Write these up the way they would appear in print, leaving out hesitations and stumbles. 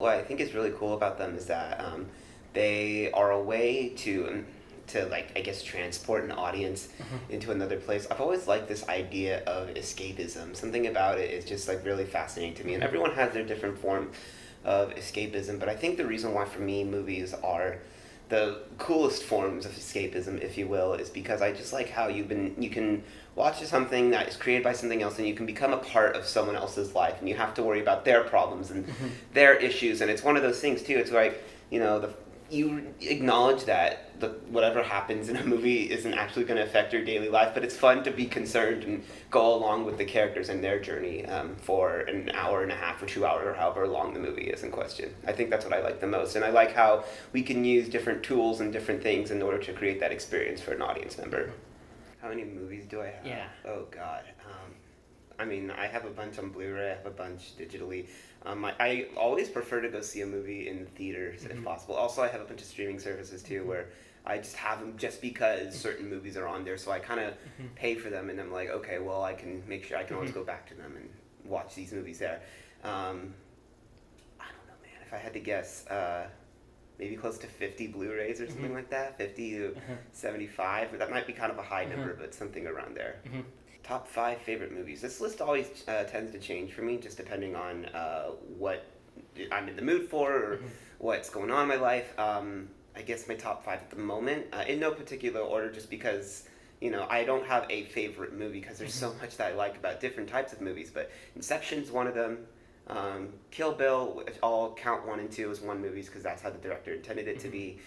What I think is really cool about them is that they are a way to like I guess transport an audience into another place. I've always liked this idea of escapism. Something about it is just like really fascinating to me, and everyone has their different form of escapism. But I think the reason why for me movies are the coolest forms of escapism, if you will, is because I just like how you can watch something that is created by something else and you can become a part of someone else's life and you have to worry about their problems and their issues, and it's one of those things too. It's like, you acknowledge that whatever happens in a movie isn't actually going to affect your daily life, but it's fun to be concerned and go along with the characters and their journey for an hour and a half or 2 hours or however long the movie is in question. I think that's what I like the most, and I like how we can use different tools and different things in order to create that experience for an audience member. How many movies do I have? Yeah. Oh God. I mean, I have a bunch on Blu-ray. I have a bunch digitally. I always prefer to go see a movie in theaters if possible. Also, I have a bunch of streaming services too, where I just have them just because certain movies are on there. So I kind of pay for them, and I'm like, okay, well, I can make sure I can always go back to them and watch these movies there. I don't know, man. If I had to guess, maybe close to 50 Blu-rays or something like that, 50 to 75. That might be kind of a high number, but something around there. Top five favorite movies. This list always tends to change for me, just depending on what I'm in the mood for or what's going on in my life. I guess my top five at the moment, in no particular order, just because I don't have a favorite movie because there's so much that I like about different types of movies. But Inception's one of them. Kill Bill, which I'll count one and two as one movies because that's how the director intended it to be.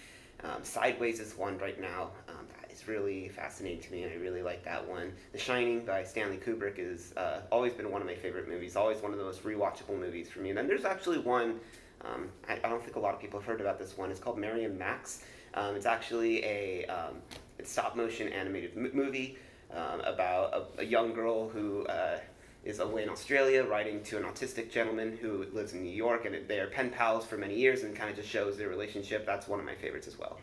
Sideways is one right now. That is really fascinating to me, and I really like that one. The Shining by Stanley Kubrick is always been one of my favorite movies, always one of the most rewatchable movies for me. And then there's actually one, I don't think a lot of people have heard about this one. It's called Mary and Max. It's actually it's stop-motion animated movie about a young girl who is away in Australia writing to an autistic gentleman who lives in New York, and they are pen pals for many years and kind of just shows their relationship. That's one of my favorites as well.